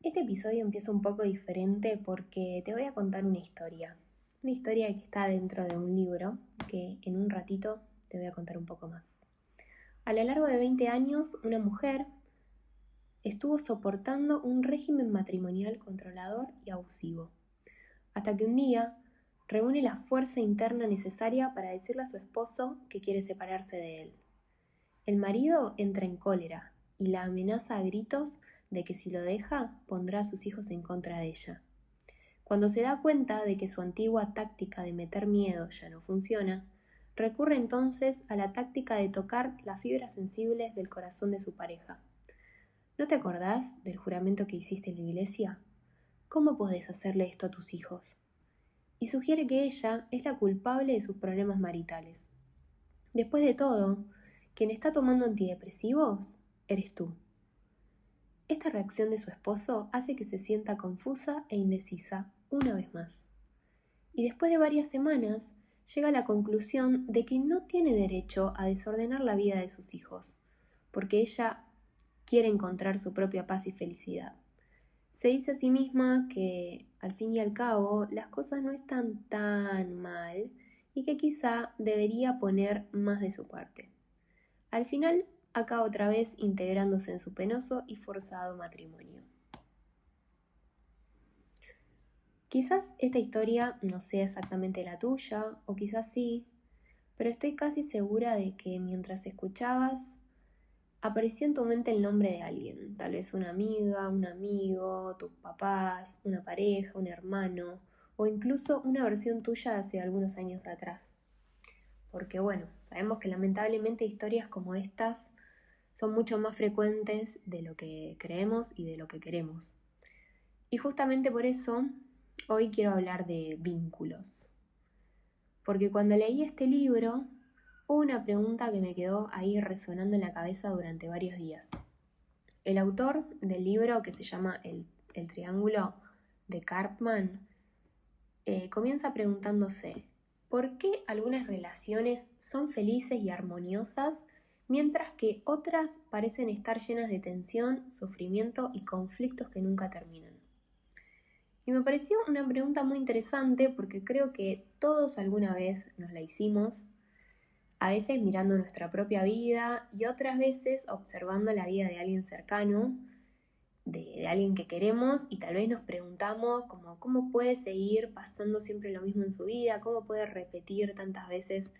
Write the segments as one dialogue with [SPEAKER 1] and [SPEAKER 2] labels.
[SPEAKER 1] Este episodio empieza un poco diferente porque te voy a contar una historia. Una historia que está dentro de un libro que en un ratito te voy a contar un poco más. A lo largo de 20 años, una mujer estuvo soportando un régimen matrimonial controlador y abusivo, hasta que un día reúne la fuerza interna necesaria para decirle a su esposo que quiere separarse de él. El marido entra en cólera y la amenaza a gritos de que si lo deja, pondrá a sus hijos en contra de ella. Cuando se da cuenta de que su antigua táctica de meter miedo ya no funciona, recurre entonces a la táctica de tocar las fibras sensibles del corazón de su pareja. ¿No te acordás del juramento que hiciste en la iglesia? ¿Cómo podés hacerle esto a tus hijos? Y sugiere que ella es la culpable de sus problemas maritales. Después de todo, quien está tomando antidepresivos eres tú. Esta reacción de su esposo hace que se sienta confusa e indecisa una vez más. Y después de varias semanas, llega a la conclusión de que no tiene derecho a desordenar la vida de sus hijos, porque ella quiere encontrar su propia paz y felicidad. Se dice a sí misma que, al fin y al cabo, las cosas no están tan mal y que quizá debería poner más de su parte. Al final, acaba otra vez integrándose en su penoso y forzado matrimonio. Quizás esta historia no sea exactamente la tuya, o quizás sí, pero estoy casi segura de que mientras escuchabas, apareció en tu mente el nombre de alguien, tal vez una amiga, un amigo, tus papás, una pareja, un hermano, o incluso una versión tuya de hace algunos años atrás. Porque bueno, sabemos que lamentablemente historias como estas son mucho más frecuentes de lo que creemos y de lo que queremos. Y justamente por eso, hoy quiero hablar de vínculos. Porque cuando leí este libro, hubo una pregunta que me quedó ahí resonando en la cabeza durante varios días. El autor del libro, que se llama El Triángulo de Karpman, comienza preguntándose, ¿por qué algunas relaciones son felices y armoniosas, mientras que otras parecen estar llenas de tensión, sufrimiento y conflictos que nunca terminan? Y me pareció una pregunta muy interesante porque creo que todos alguna vez nos la hicimos, a veces mirando nuestra propia vida y otras veces observando la vida de alguien cercano, de alguien que queremos, y tal vez nos preguntamos como, ¿cómo puede seguir pasando siempre lo mismo en su vida? ¿Cómo puede repetir tantas veces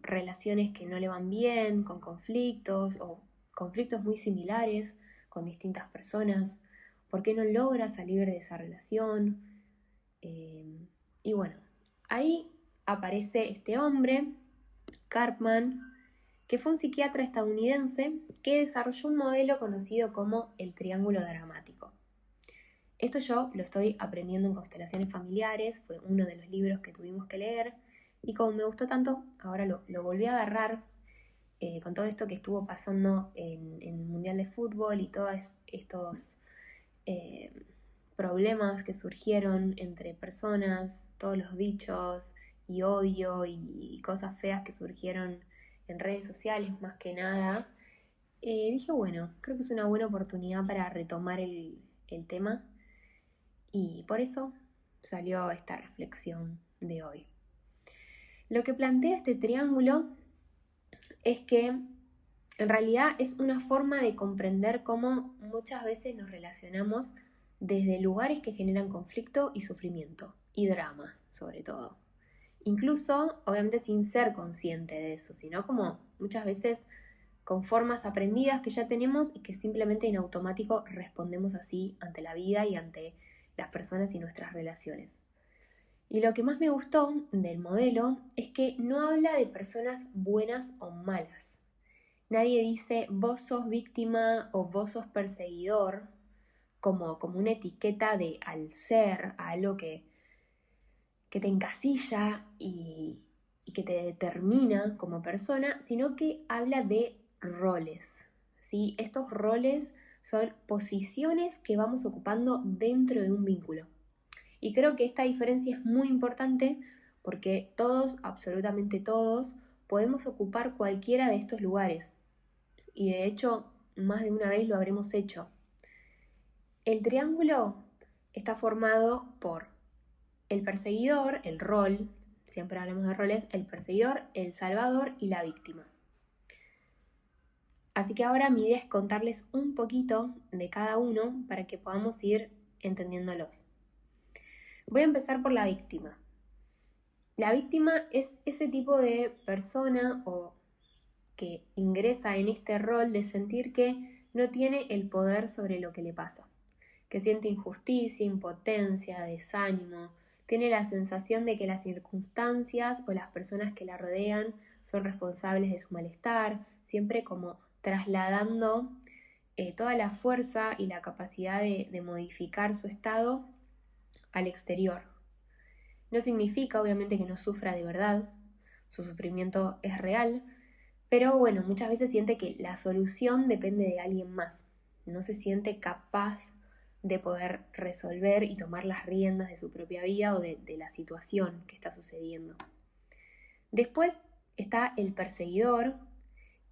[SPEAKER 1] relaciones que no le van bien, con conflictos o conflictos muy similares con distintas personas? ¿Por qué no logra salir de esa relación? Y bueno, ahí aparece este hombre, Karpman, que fue un psiquiatra estadounidense que desarrolló un modelo conocido como el triángulo dramático. Esto yo lo estoy aprendiendo en Constelaciones Familiares, fue uno de los libros que tuvimos que leer, y como me gustó tanto, ahora lo volví a agarrar con todo esto que estuvo pasando en el Mundial de Fútbol y todos estos problemas que surgieron entre personas, todos los dichos y odio y cosas feas que surgieron en redes sociales más que nada. Dije, bueno, creo que es una buena oportunidad para retomar el tema, y por eso salió esta reflexión de hoy. Lo que plantea este triángulo es que en realidad es una forma de comprender cómo muchas veces nos relacionamos desde lugares que generan conflicto y sufrimiento, y drama sobre todo. Incluso, obviamente sin ser consciente de eso, sino como muchas veces con formas aprendidas que ya tenemos y que simplemente en automático respondemos así ante la vida y ante las personas y nuestras relaciones. Y lo que más me gustó del modelo es que no habla de personas buenas o malas. Nadie dice vos sos víctima o vos sos perseguidor como una etiqueta de al ser, a algo que te encasilla y que te determina como persona, sino que habla de roles, ¿sí? Estos roles son posiciones que vamos ocupando dentro de un vínculo. Y creo que esta diferencia es muy importante porque todos, absolutamente todos, podemos ocupar cualquiera de estos lugares. Y de hecho, más de una vez lo habremos hecho. El triángulo está formado por el perseguidor, el rol, siempre hablamos de roles, el perseguidor, el salvador y la víctima. Así que ahora mi idea es contarles un poquito de cada uno para que podamos ir entendiéndolos. Voy a empezar por la víctima. La víctima es ese tipo de persona o que ingresa en este rol de sentir que no tiene el poder sobre lo que le pasa, que siente injusticia, impotencia, desánimo, tiene la sensación de que las circunstancias o las personas que la rodean son responsables de su malestar, siempre como trasladando toda la fuerza y la capacidad de modificar su estado al exterior. No significa obviamente que no sufra de verdad, su sufrimiento es real, pero bueno, muchas veces siente que la solución depende de alguien más, no se siente capaz de poder resolver y tomar las riendas de su propia vida o de la situación que está sucediendo. Después está el perseguidor,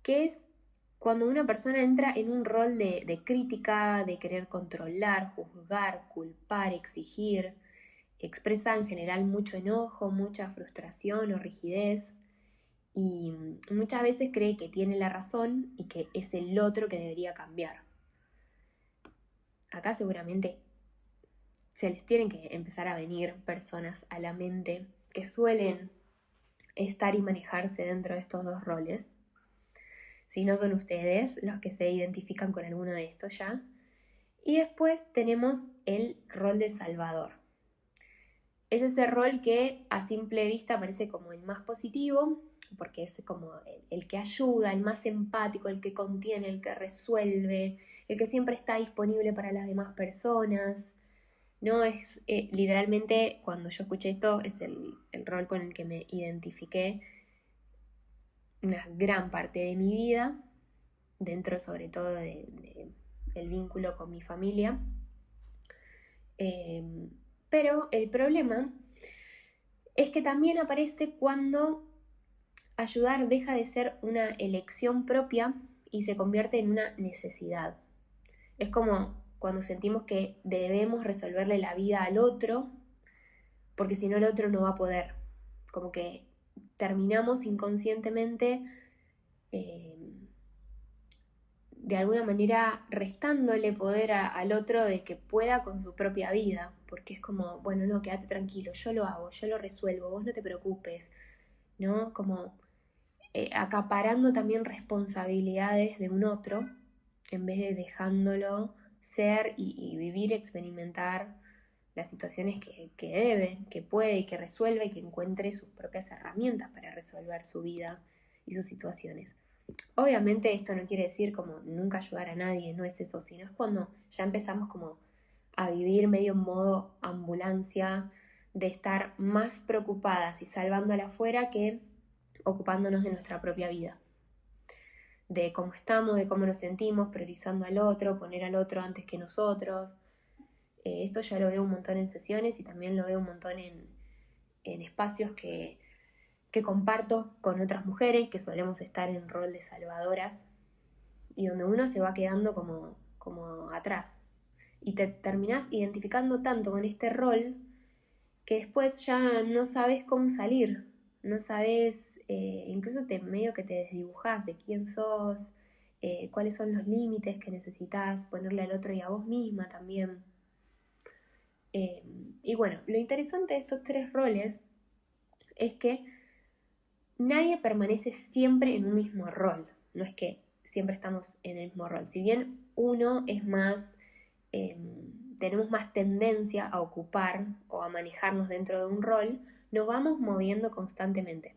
[SPEAKER 1] que es cuando una persona entra en un rol de crítica, de querer controlar, juzgar, culpar, exigir, expresa en general mucho enojo, mucha frustración o rigidez y muchas veces cree que tiene la razón y que es el otro que debería cambiar. Acá seguramente se les tienen que empezar a venir personas a la mente que suelen estar y manejarse dentro de estos dos roles. Si no son ustedes los que se identifican con alguno de estos ya. Y después tenemos el rol de salvador. Es ese rol que a simple vista parece como el más positivo, porque es como el que ayuda, el más empático, el que contiene, el que resuelve, el que siempre está disponible para las demás personas. No es literalmente, cuando yo escuché esto, es el rol con el que me identifiqué una gran parte de mi vida, dentro sobre todo del vínculo con mi familia. Pero el problema es que también aparece cuando ayudar deja de ser una elección propia y se convierte en una necesidad. Es como cuando sentimos que debemos resolverle la vida al otro, porque si no el otro no va a poder. Como que terminamos inconscientemente de alguna manera restándole poder al otro de que pueda con su propia vida, porque es como, bueno, no, quédate tranquilo, yo lo hago, yo lo resuelvo, vos no te preocupes, ¿no? Como acaparando también responsabilidades de un otro, en vez de dejándolo ser y vivir, experimentar las situaciones que debe, que puede y que resuelve y que encuentre sus propias herramientas para resolver su vida y sus situaciones. Obviamente esto no quiere decir como nunca ayudar a nadie, no es eso, sino es cuando ya empezamos como a vivir medio en modo ambulancia, de estar más preocupadas y salvando a la afuera que ocupándonos de nuestra propia vida, de cómo estamos, de cómo nos sentimos, priorizando al otro, poner al otro antes que nosotros. Esto ya lo veo un montón en sesiones y también lo veo un montón en espacios que comparto con otras mujeres que solemos estar en rol de salvadoras y donde uno se va quedando como atrás y te terminás identificando tanto con este rol que después ya no sabes cómo salir, no sabes, incluso medio que te desdibujás de quién sos, cuáles son los límites que necesitas ponerle al otro y a vos misma también. Y bueno, lo interesante de estos tres roles es que nadie permanece siempre en un mismo rol, no es que siempre estamos en el mismo rol, si bien uno es más, tenemos más tendencia a ocupar o a manejarnos dentro de un rol, nos vamos moviendo constantemente.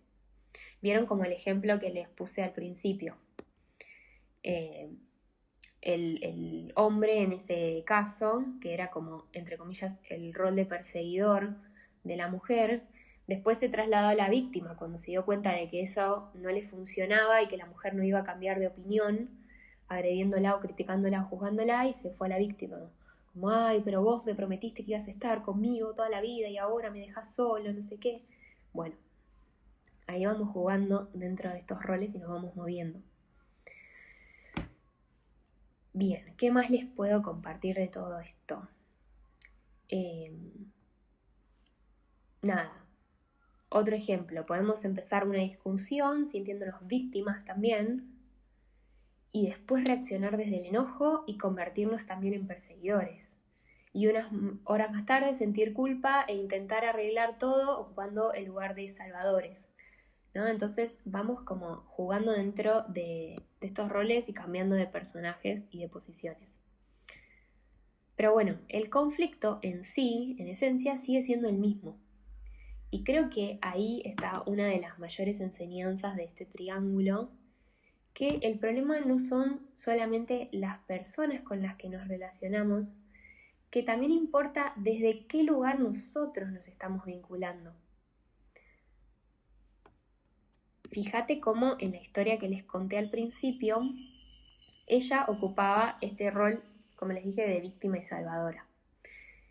[SPEAKER 1] Vieron como el ejemplo que les puse al principio, el hombre en ese caso, que era como, entre comillas, el rol de perseguidor de la mujer, después se trasladó a la víctima cuando se dio cuenta de que eso no le funcionaba y que la mujer no iba a cambiar de opinión, agrediéndola o criticándola o juzgándola, y se fue a la víctima. Como, ay, pero vos me prometiste que ibas a estar conmigo toda la vida y ahora me dejás solo, no sé qué. Bueno, ahí vamos jugando dentro de estos roles y nos vamos moviendo. Bien, ¿qué más les puedo compartir de todo esto? Nada. Otro ejemplo, podemos empezar una discusión sintiéndonos víctimas también y después reaccionar desde el enojo y convertirnos también en perseguidores. Y unas horas más tarde sentir culpa e intentar arreglar todo ocupando el lugar de salvadores, ¿no? Entonces vamos como jugando dentro de estos roles y cambiando de personajes y de posiciones. Pero bueno, el conflicto en sí, en esencia, sigue siendo el mismo. Y creo que ahí está una de las mayores enseñanzas de este triángulo, que el problema no son solamente las personas con las que nos relacionamos, que también importa desde qué lugar nosotros nos estamos vinculando. Fíjate cómo en la historia que les conté al principio, ella ocupaba este rol, como les dije, de víctima y salvadora.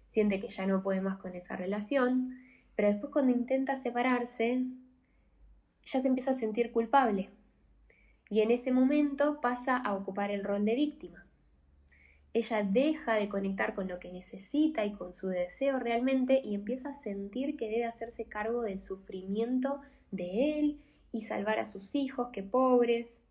[SPEAKER 1] Siente que ya no puede más con esa relación, pero después cuando intenta separarse, ya se empieza a sentir culpable. Y en ese momento pasa a ocupar el rol de víctima. Ella deja de conectar con lo que necesita y con su deseo realmente y empieza a sentir que debe hacerse cargo del sufrimiento de él y salvar a sus hijos, que pobres,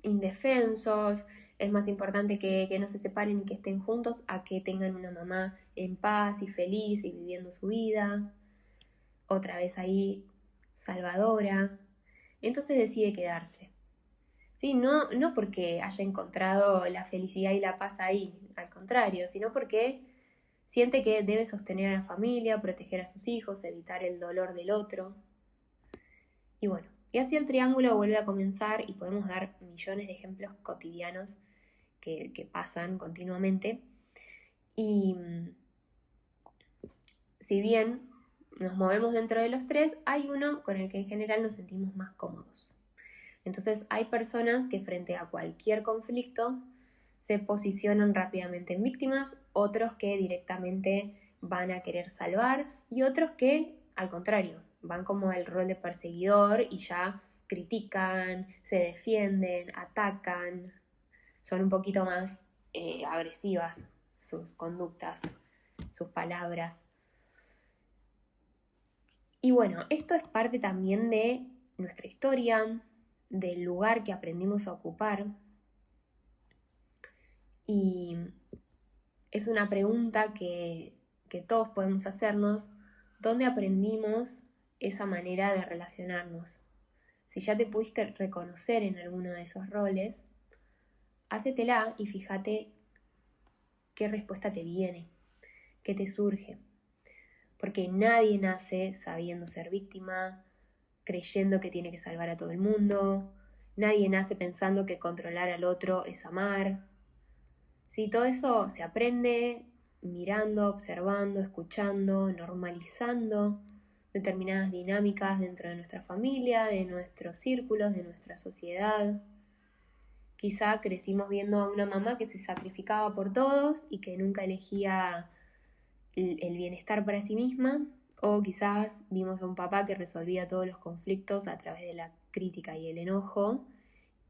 [SPEAKER 1] indefensos. Es más importante que no se separen y que estén juntos a que tengan una mamá en paz y feliz y viviendo su vida. Otra vez ahí, salvadora. Entonces decide quedarse. ¿Sí? No porque haya encontrado la felicidad y la paz ahí, al contrario, sino porque siente que debe sostener a la familia, proteger a sus hijos, evitar el dolor del otro. Y bueno, y así el triángulo vuelve a comenzar y podemos dar millones de ejemplos cotidianos que pasan continuamente. Y si bien nos movemos dentro de los tres, hay uno con el que en general nos sentimos más cómodos. Entonces hay personas que frente a cualquier conflicto se posicionan rápidamente en víctimas, otros que directamente van a querer salvar y otros que, al contrario, van como el rol de perseguidor y ya critican, se defienden, atacan, son un poquito más agresivas sus conductas, sus palabras. Y bueno, esto es parte también de nuestra historia, del lugar que aprendimos a ocupar. Y es una pregunta que todos podemos hacernos, ¿dónde aprendimos esa manera de relacionarnos? Si ya te pudiste reconocer en alguno de esos roles, hácetela y fíjate qué respuesta te viene, qué te surge. Porque nadie nace sabiendo ser víctima, creyendo que tiene que salvar a todo el mundo. Nadie nace pensando que controlar al otro es amar. Sí, todo eso se aprende mirando, observando, escuchando, normalizando determinadas dinámicas dentro de nuestra familia, de nuestros círculos, de nuestra sociedad. Quizá crecimos viendo a una mamá que se sacrificaba por todos y que nunca elegía el bienestar para sí misma, o quizás vimos a un papá que resolvía todos los conflictos a través de la crítica y el enojo,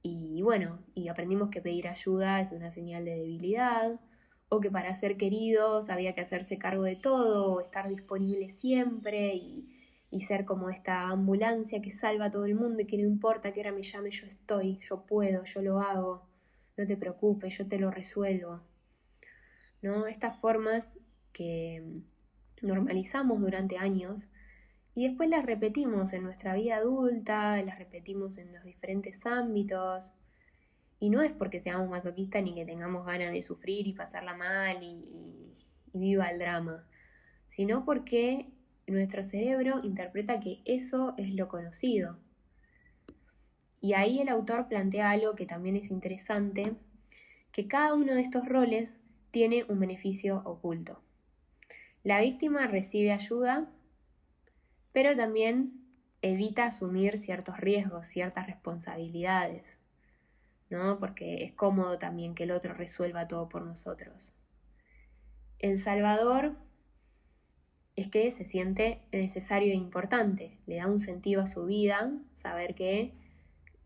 [SPEAKER 1] y bueno, y aprendimos que pedir ayuda es una señal de debilidad, o que para ser queridos había que hacerse cargo de todo, o estar disponible siempre, y ser como esta ambulancia que salva a todo el mundo y que no importa que ahora me llame, yo estoy, yo puedo, yo lo hago, no te preocupes, yo te lo resuelvo, ¿no? Estas formas que normalizamos durante años y después las repetimos en nuestra vida adulta, las repetimos en los diferentes ámbitos. Y no es porque seamos masoquistas ni que tengamos ganas de sufrir y pasarla mal y viva el drama, sino porque nuestro cerebro interpreta que eso es lo conocido. Y ahí el autor plantea algo que también es interesante, que cada uno de estos roles tiene un beneficio oculto. La víctima recibe ayuda, pero también evita asumir ciertos riesgos, ciertas responsabilidades, ¿no? Porque es cómodo también que el otro resuelva todo por nosotros. El salvador es que se siente necesario e importante, le da un sentido a su vida, saber que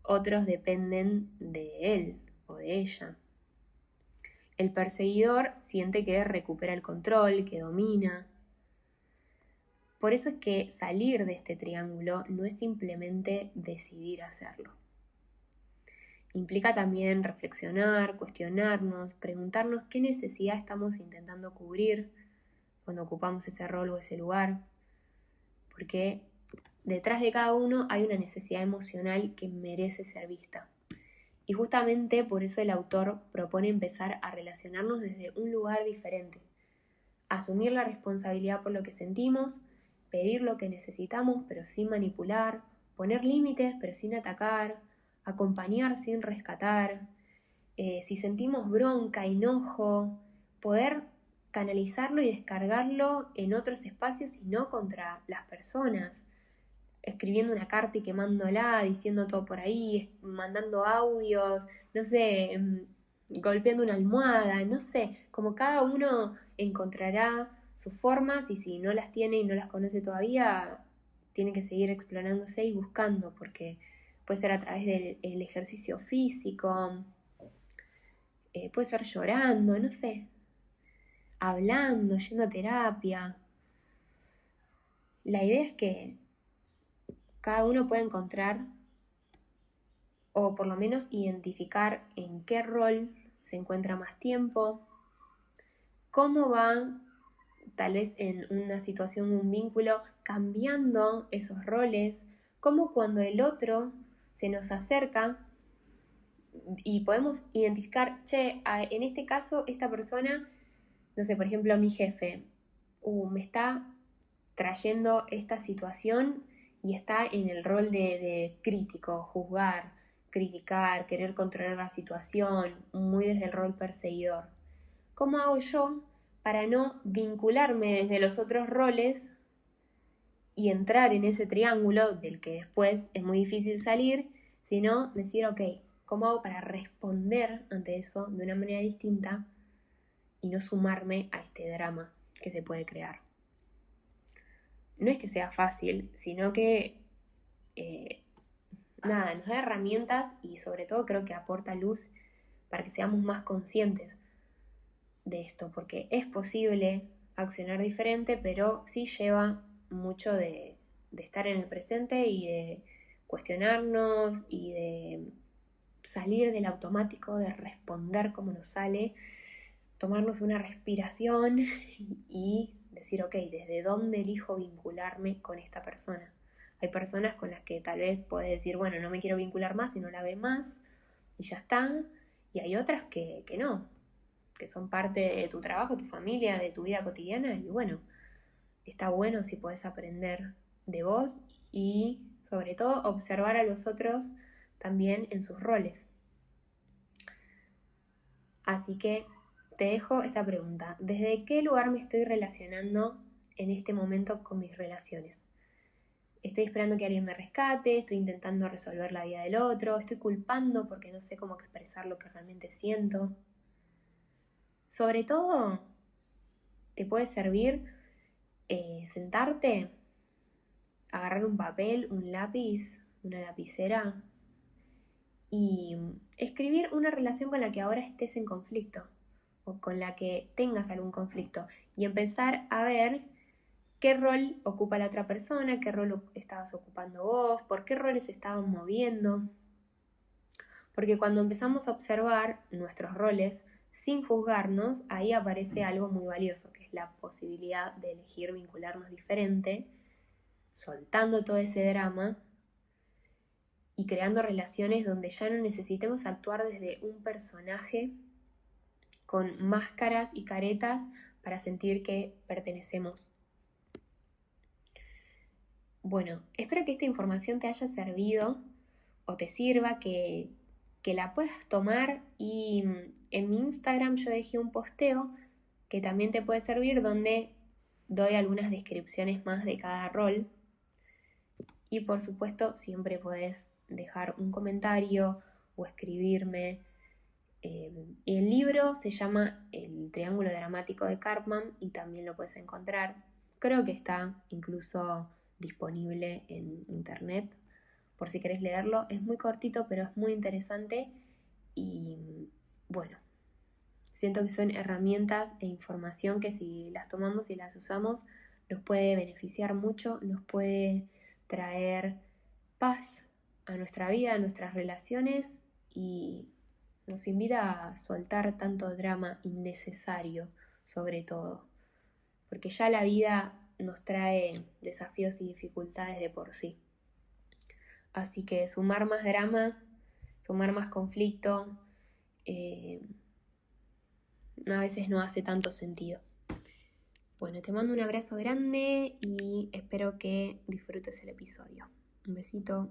[SPEAKER 1] otros dependen de él o de ella. El perseguidor siente que recupera el control, que domina. Por eso es que salir de este triángulo no es simplemente decidir hacerlo. Implica también reflexionar, cuestionarnos, preguntarnos qué necesidad estamos intentando cubrir cuando ocupamos ese rol o ese lugar. Porque detrás de cada uno hay una necesidad emocional que merece ser vista. Y justamente por eso el autor propone empezar a relacionarnos desde un lugar diferente. Asumir la responsabilidad por lo que sentimos, pedir lo que necesitamos pero sin manipular, poner límites pero sin atacar, acompañar sin rescatar. Si sentimos bronca, enojo, poder canalizarlo y descargarlo en otros espacios y no contra las personas. Escribiendo una carta y quemándola, diciendo todo por ahí, mandando audios, no sé, golpeando una almohada, no sé, como cada uno encontrará sus formas y si no las tiene y no las conoce todavía, tiene que seguir explorándose y buscando, porque puede ser a través del ejercicio físico, puede ser llorando, no sé, hablando, yendo a terapia. La idea es que cada uno puede encontrar o por lo menos identificar en qué rol se encuentra más tiempo, cómo va tal vez en una situación, un vínculo, cambiando esos roles, cómo cuando el otro se nos acerca y podemos identificar, en este caso esta persona, no sé, por ejemplo mi jefe, me está trayendo esta situación y está en el rol de crítico, juzgar, criticar, querer controlar la situación, muy desde el rol perseguidor. ¿Cómo hago yo para no vincularme desde los otros roles y entrar en ese triángulo del que después es muy difícil salir, sino decir, ok, ¿cómo hago para responder ante eso de una manera distinta y no sumarme a este drama que se puede crear? No es que sea fácil, sino que nos da herramientas y sobre todo creo que aporta luz para que seamos más conscientes de esto, porque es posible accionar diferente, pero sí lleva mucho de estar en el presente y de cuestionarnos y de salir del automático, de responder como nos sale, tomarnos una respiración y decir, ok, ¿desde dónde elijo vincularme con esta persona? Hay personas con las que tal vez puedes decir, bueno, no me quiero vincular más y no la ve más y ya está. Y hay otras que no, que son parte de tu trabajo, tu familia, de tu vida cotidiana y bueno, está bueno si puedes aprender de vos y sobre todo observar a los otros también en sus roles. Así que te dejo esta pregunta. ¿Desde qué lugar me estoy relacionando en este momento con mis relaciones? ¿Estoy esperando que alguien me rescate? ¿Estoy intentando resolver la vida del otro? ¿Estoy culpando porque no sé cómo expresar lo que realmente siento? Sobre todo, te puede servir sentarte, agarrar un papel, un lápiz, una lapicera y escribir una relación con la que ahora estés en conflicto o con la que tengas algún conflicto y empezar a ver qué rol ocupa la otra persona, qué rol estabas ocupando vos, por qué roles se estaban moviendo. Porque cuando empezamos a observar nuestros roles sin juzgarnos, ahí aparece algo muy valioso, que es la posibilidad de elegir vincularnos diferente, soltando todo ese drama y creando relaciones donde ya no necesitemos actuar desde un personaje con máscaras y caretas para sentir que pertenecemos. Bueno, espero que esta información te haya servido o te sirva, que la puedas tomar y en mi Instagram yo dejé un posteo que también te puede servir donde doy algunas descripciones más de cada rol y por supuesto siempre puedes dejar un comentario o escribirme. El libro se llama El Triángulo Dramático de Karpman y también lo puedes encontrar. Creo que está incluso disponible en internet por si querés leerlo. Es muy cortito pero es muy interesante y bueno, siento que son herramientas e información que si las tomamos y las usamos nos puede beneficiar mucho, nos puede traer paz a nuestra vida, a nuestras relaciones y nos invita a soltar tanto drama innecesario sobre todo, porque ya la vida nos trae desafíos y dificultades de por sí. Así que sumar más drama, sumar más conflicto, a veces no hace tanto sentido. Bueno, te mando un abrazo grande y espero que disfrutes el episodio. Un besito.